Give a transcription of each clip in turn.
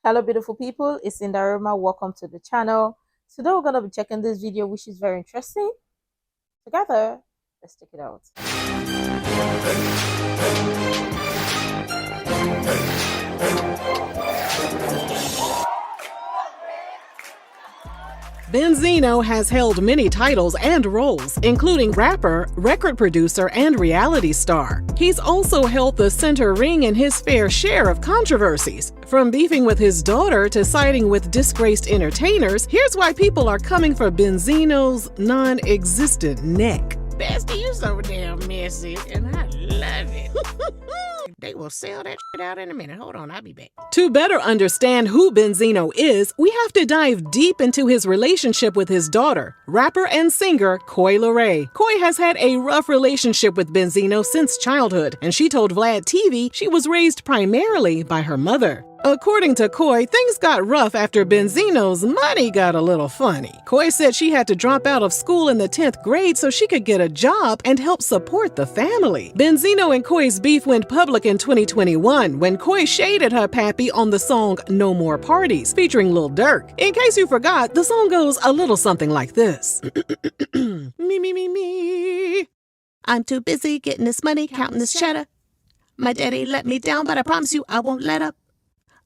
Hello beautiful people, it's Sinderfam. Welcome to the channel. Today we're going to be checking this video which is very interesting. Together, let's check it out. Benzino has held many titles and roles, including rapper, record producer, and reality star. He's also held the center ring in his fair share of controversies. From beefing with his daughter to siding with disgraced entertainers, here's why people are coming for Benzino's non-existent neck. Bestie, you so damn messy, and I love it. They will sell that shit out in a minute. Hold on, I'll be back. To better understand who Benzino is, we have to dive deep into his relationship with his daughter, rapper and singer Coi Leray. Coi has had a rough relationship with Benzino since childhood, and she told Vlad TV she was raised primarily by her mother. According to Coi, things got rough after Benzino's money got a little funny. Coi said she had to drop out of school in the 10th grade so she could get a job and help support the family. Benzino and Coi's beef went public in 2021 when Coi shaded her pappy on the song No More Parties, featuring Lil Durk. In case you forgot, the song goes a little something like this. Me. I'm too busy getting this money, counting this cheddar. My daddy let me down, but I promise you I won't let up.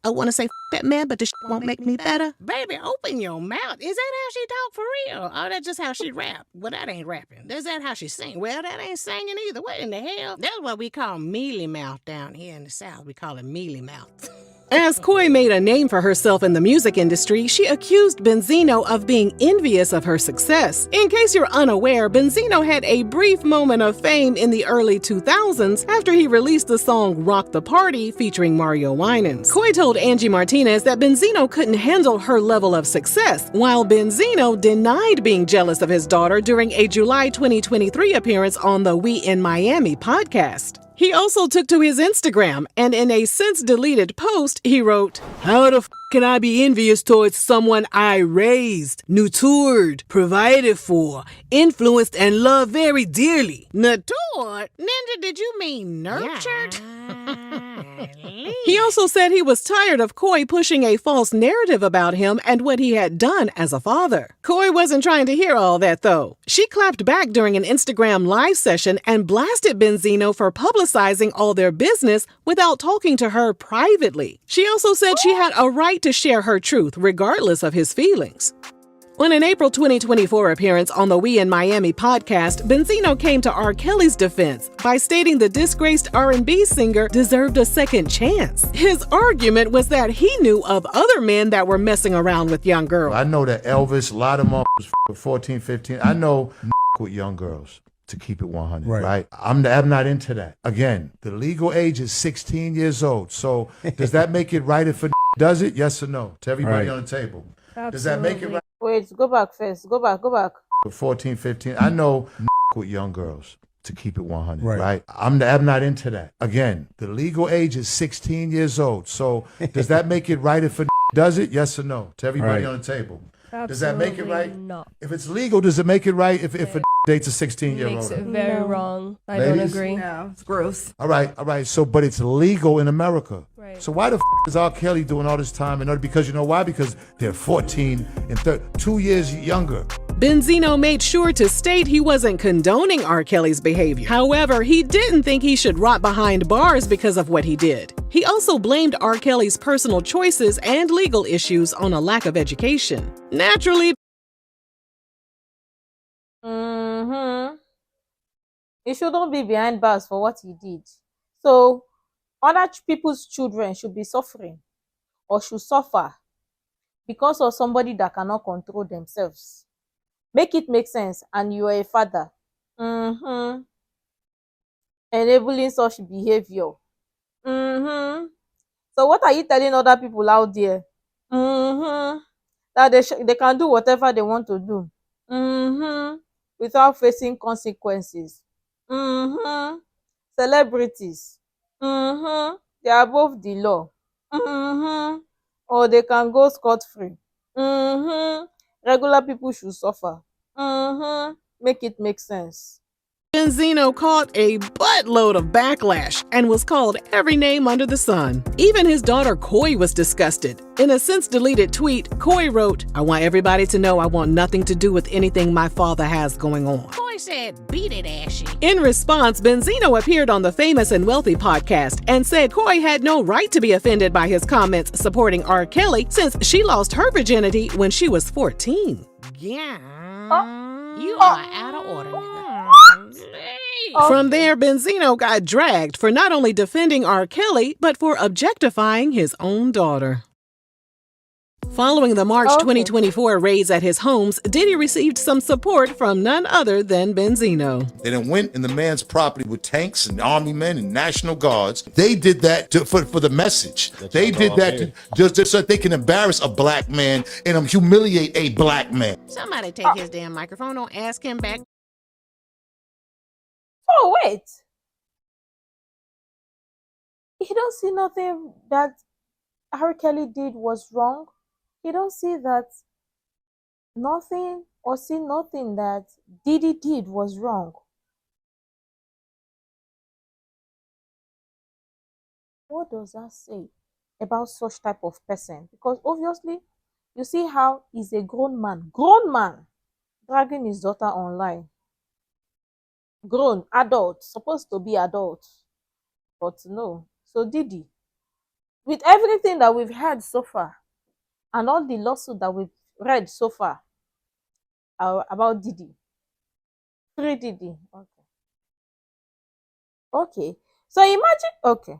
I want to say that man, but this won't make me better. Baby, open your mouth. Is that how she talk for real? Or that's just how she rap? Well, that ain't rapping. Is that how she sing? Well, that ain't singing either. What in the hell? That's what we call mealy mouth down here in the South. We call it mealy mouth. As Coi made a name for herself in the music industry, she accused Benzino of being envious of her success. In case you're unaware, Benzino had a brief moment of fame in the early 2000s after he released the song Rock the Party featuring Mario Winans. Coi told Angie Martinez that Benzino couldn't handle her level of success, while Benzino denied being jealous of his daughter during a July 2023 appearance on the 𝑗𝑜𝑖𝑛 Miami podcast. He also took to his Instagram, and in a since-deleted post, he wrote, "How the f can I be envious towards someone I raised, nurtured, provided for, influenced, and loved very dearly?" Nurtured? Ninja, did you mean nurtured? He also said he was tired of Coi pushing a false narrative about him and what he had done as a father. Coi wasn't trying to hear all that, though. She clapped back during an Instagram live session and blasted Benzino for publicizing all their business without talking to her privately. She also said she had a right to share her truth, regardless of his feelings. On an April 2024 appearance on the 𝑗𝑜𝑖𝑛 Miami podcast, Benzino came to R. Kelly's defense by stating the disgraced R&B singer deserved a second chance. His argument was that he knew of other men that were messing around with young girls. I know that Elvis, a lot of them was 14, 15. I know with young girls, to keep it 100, right? I'm not into that. Again, the legal age is 16 years old. So does that make it right if a does it? Yes or no? To everybody on the table. Absolutely. Does that make it right? Wait, go back first. Go back. With 14, 15. I know with young girls, to keep it 100, right? I'm not into that. Again, the legal age is 16 years old. So does that make it right if a does it? Yes or no? To everybody on the table. Absolutely does that make it right? No. If it's legal, does it make it right if a dates a 16-year-old? Makes it very wrong. I Ladies? don't agree. No, it's gross. All right. So, but it's legal in America. Right. So why the is R. Kelly doing all this time? And because you know why? Because they're 14 and 2 years younger. Benzino made sure to state he wasn't condoning R. Kelly's behavior. However, he didn't think he should rot behind bars because of what he did. He also blamed R. Kelly's personal choices and legal issues on a lack of education. Naturally, He shouldn't be behind bars for what he did. So, other people's children should be suffering or should suffer because of somebody that cannot control themselves. Make it make sense, and you are a father. Enabling such behavior. So what are you telling other people out there? That they can do whatever they want to do. Without facing consequences. Celebrities. They are above the law. Or they can go scot-free. Regular people should suffer. Make it make sense. Benzino caught a buttload of backlash and was called every name under the sun. Even his daughter Koi was disgusted. In a since-deleted tweet, Koi wrote, "I want everybody to know I want nothing to do with anything my father has going on." Boy said, beat it, Ashy. In response, Benzino appeared on the Famous and Wealthy podcast and said Koi had no right to be offended by his comments supporting R. Kelly since she lost her virginity when she was 14. Yeah. You are out of order, nigga. From there, Benzino got dragged for not only defending R. Kelly, but for objectifying his own daughter. Following the March 2024 raids at his homes, Diddy received some support from none other than Benzino. They done went in the man's property with tanks and army men and National Guards. They did that for the message. They did that just so they can embarrass a black man and humiliate a black man. Somebody take his damn microphone. Don't ask him back. Oh, wait. He don't see nothing that R. Kelly did was wrong. He don't see that nothing or see nothing that Diddy did was wrong. What does that say about such type of person? Because obviously, you see how he's a grown man, dragging his daughter online. Grown, adult, supposed to be adult, but no. So Diddy, with everything that we've heard so far, and all the lawsuit that we've read so far about Diddy, free Diddy, okay. So imagine, okay.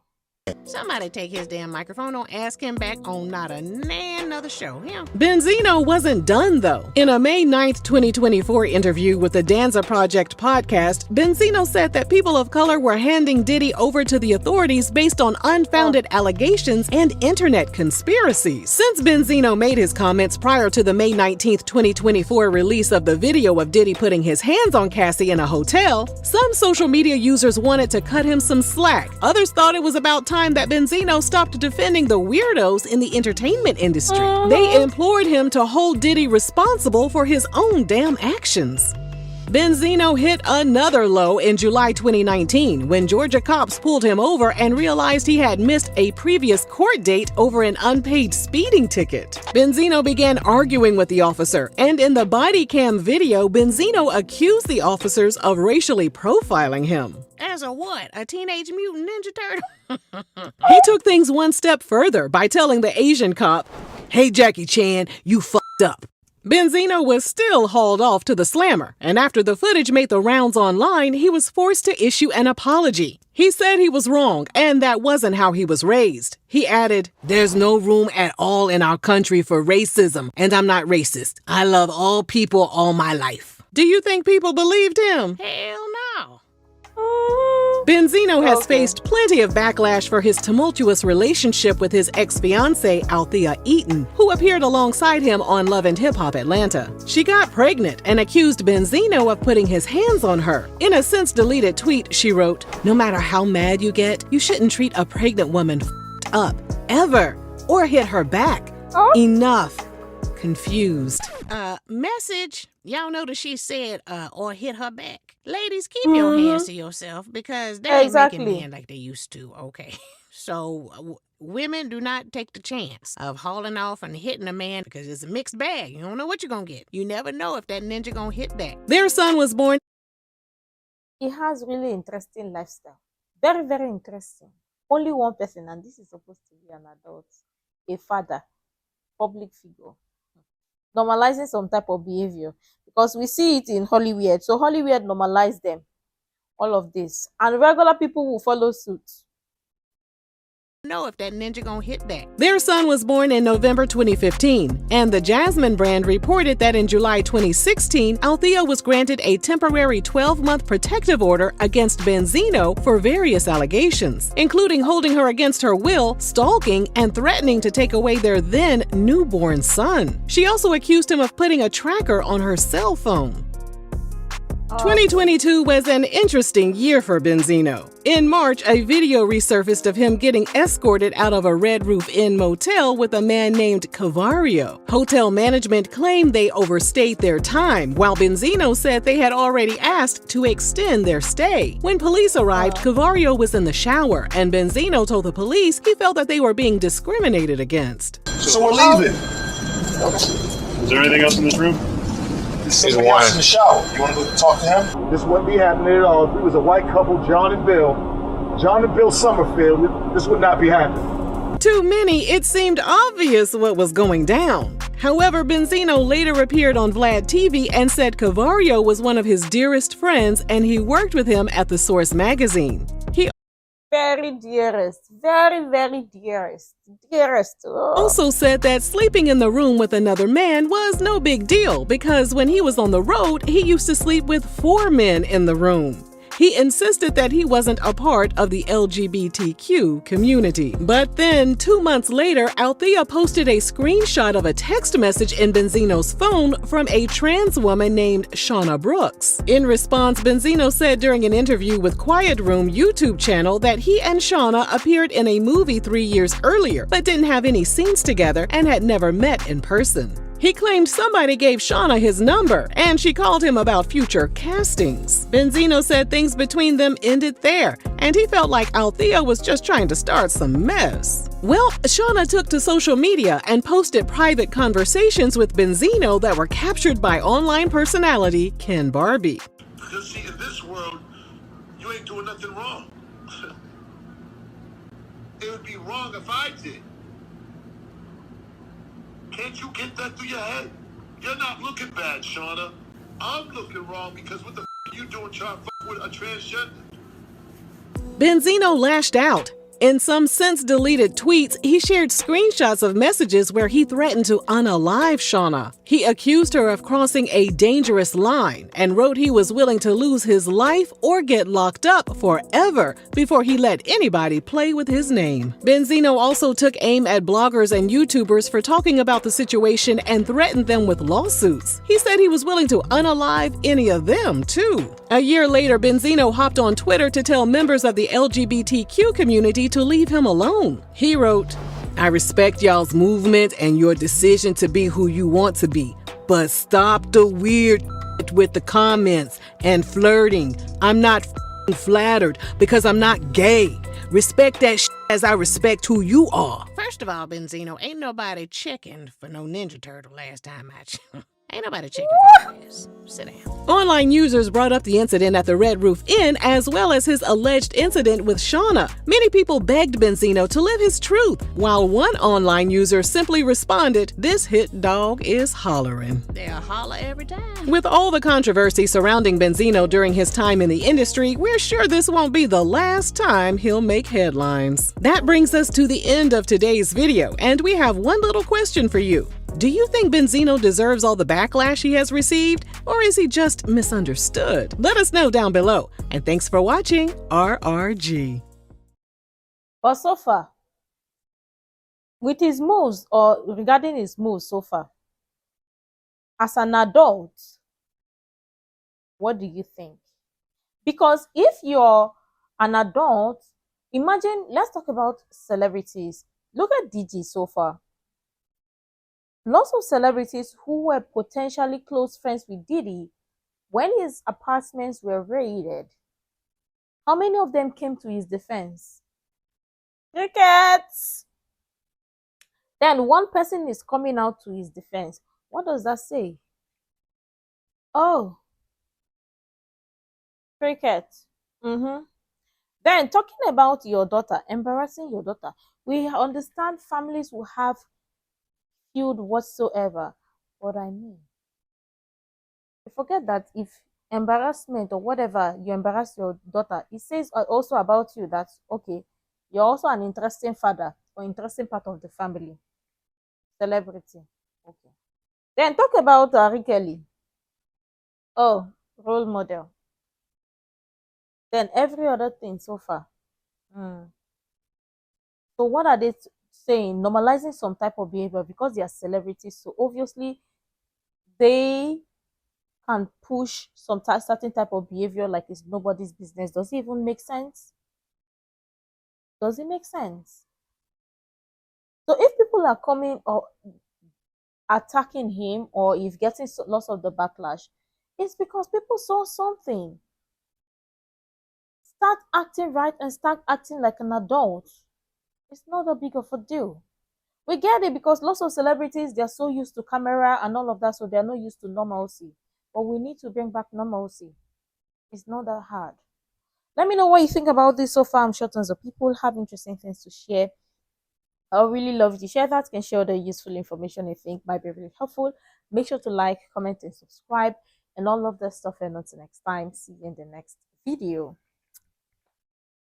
Somebody take his damn microphone. Don't ask him back on not another show. Him. Benzino wasn't done, though. In a May 9th, 2024 interview with the Danza Project podcast, Benzino said that people of color were handing Diddy over to the authorities based on unfounded allegations and internet conspiracies. Since Benzino made his comments prior to the May 19th, 2024 release of the video of Diddy putting his hands on Cassie in a hotel, some social media users wanted to cut him some slack. Others thought it was about time that Benzino stopped defending the weirdos in the entertainment industry. They implored him to hold Diddy responsible for his own damn actions. Benzino hit another low in July 2019 when Georgia cops pulled him over and realized he had missed a previous court date over an unpaid speeding ticket. Benzino began arguing with the officer, and in the body cam video, Benzino accused the officers of racially profiling him. As a what? A Teenage Mutant Ninja Turtle? He took things one step further by telling the Asian cop, "Hey Jackie Chan, you fucked up." Benzino was still hauled off to the slammer, and after the footage made the rounds online, he was forced to issue an apology. He said he was wrong, and that wasn't how he was raised. He added, "There's no room at all in our country for racism, and I'm not racist. I love all people all my life." Do you think people believed him? Hell no. Benzino has faced plenty of backlash for his tumultuous relationship with his ex-fiancée, Althea Eaton, who appeared alongside him on Love and Hip Hop Atlanta. She got pregnant and accused Benzino of putting his hands on her. In a since-deleted tweet, she wrote, "No matter how mad you get, you shouldn't treat a pregnant woman up, ever, or hit her back. Enough. Confused." Message. Y'all notice she said, or hit her back. Ladies, keep your hands to yourself because they ain't making men like they used to, okay? So women do not take the chance of hauling off and hitting a man because it's a mixed bag. You don't know what you're going to get. You never know if that ninja going to hit back. Their son was born. He has really interesting lifestyle. Very, very interesting. Only one person, and this is supposed to be an adult, a father, public figure, normalizing some type of behavior, because we see it in Hollywood. So Hollywood normalize them, all of this, and regular people will follow suit. Know if that ninja gonna hit back. Their son was born in November 2015, and the Jasmine brand reported that in July 2016, Althea was granted a temporary 12-month protective order against Benzino for various allegations, including holding her against her will, stalking, and threatening to take away their then newborn son. She also accused him of putting a tracker on her cell phone. 2022 was an interesting year for Benzino. In March, a video resurfaced of him getting escorted out of a Red Roof Inn motel with a man named Cavario. Hotel management claimed they overstayed their time, while Benzino said they had already asked to extend their stay. When police arrived, Cavario was in the shower, and Benzino told the police he felt that they were being discriminated against. So we're leaving. Is there anything else in this room? There's somebody else in the shower. You want to go talk to him? This wouldn't be happening at all. If we was a white couple, John and Bill Summerfield, this would not be happening. To many, it seemed obvious what was going down. However, Benzino later appeared on Vlad TV and said Cavario was one of his dearest friends and he worked with him at the Source magazine. He Very dearest, very dearest. Oh. also said that sleeping in the room with another man was no big deal because when he was on the road, he used to sleep with 4 men in the room. He insisted that he wasn't a part of the LGBTQ community. But then, 2 months later, Althea posted a screenshot of a text message in Benzino's phone from a trans woman named Shauna Brooks. In response, Benzino said during an interview with Quiet Room YouTube channel that he and Shauna appeared in a movie 3 years earlier, but didn't have any scenes together and had never met in person. He claimed somebody gave Shauna his number, and she called him about future castings. Benzino said things between them ended there, and he felt like Althea was just trying to start some mess. Well, Shauna took to social media and posted private conversations with Benzino that were captured by online personality Ken Barbie. Because see, in this world, you ain't doing nothing wrong. It would be wrong if I did. Can't you get that through your head? You're not looking bad, Shauna. I'm looking wrong because what the you doing trying to fuck with a transgender? Benzino lashed out. In some since-deleted tweets, he shared screenshots of messages where he threatened to unalive Shauna. He accused her of crossing a dangerous line and wrote he was willing to lose his life or get locked up forever before he let anybody play with his name. Benzino also took aim at bloggers and YouTubers for talking about the situation and threatened them with lawsuits. He said he was willing to unalive any of them, too. A year later, Benzino hopped on Twitter to tell members of the LGBTQ community to leave him alone. He wrote, "I respect y'all's movement and your decision to be who you want to be, but stop the weird with the comments and flirting. I'm not flattered because I'm not gay. Respect that as I respect who you are." First of all, Benzino, ain't nobody checking for no Ninja Turtle last time I checked. Ain't nobody checking for this. Sit down. Online users brought up the incident at the Red Roof Inn as well as his alleged incident with Shauna. Many people begged Benzino to live his truth, while one online user simply responded, "This hit dog is hollering." They'll holler every time. With all the controversy surrounding Benzino during his time in the industry, we're sure this won't be the last time he'll make headlines. That brings us to the end of today's video, and we have one little question for you. Do you think Benzino deserves all the backlash he has received, or is he just misunderstood? Let us know down below. And thanks for watching RRG. But so far, with his moves or regarding his moves so far, as an adult, what do you think? Because if you're an adult, imagine, let's talk about celebrities. Look at DG so far. Lots of celebrities who were potentially close friends with Diddy when his apartments were raided. How many of them came to his defense? Crickets! Then one person is coming out to his defense. What does that say? Oh, cricket. Then talking about your daughter, embarrassing your daughter. We understand families will have feud whatsoever. What I mean, forget that if embarrassment or whatever, you embarrass your daughter, it says also about you that, okay, you're also an interesting father or interesting part of the family. Celebrity. Okay. Then talk about Kelly. Oh, role model. Then every other thing so far. So what are they saying? Normalizing some type of behavior because they are celebrities. So obviously they can push some certain type of behavior like it's nobody's business. Does it even make sense? Does it make sense? So if people are coming or attacking him, or if getting lots of the backlash, it's because people saw something. Start acting right and start acting like an adult. It's not that big of a deal. We get it because lots of celebrities, they're so used to camera and all of that, so they're not used to normalcy. But we need to bring back normalcy. It's not that hard. Let me know what you think about this so far. I'm sure tons of people have interesting things to share. I would really love you to share that. You can share the useful information you think might be really helpful. Make sure to like, comment, and subscribe, and all of that stuff. And until next time, see you in the next video.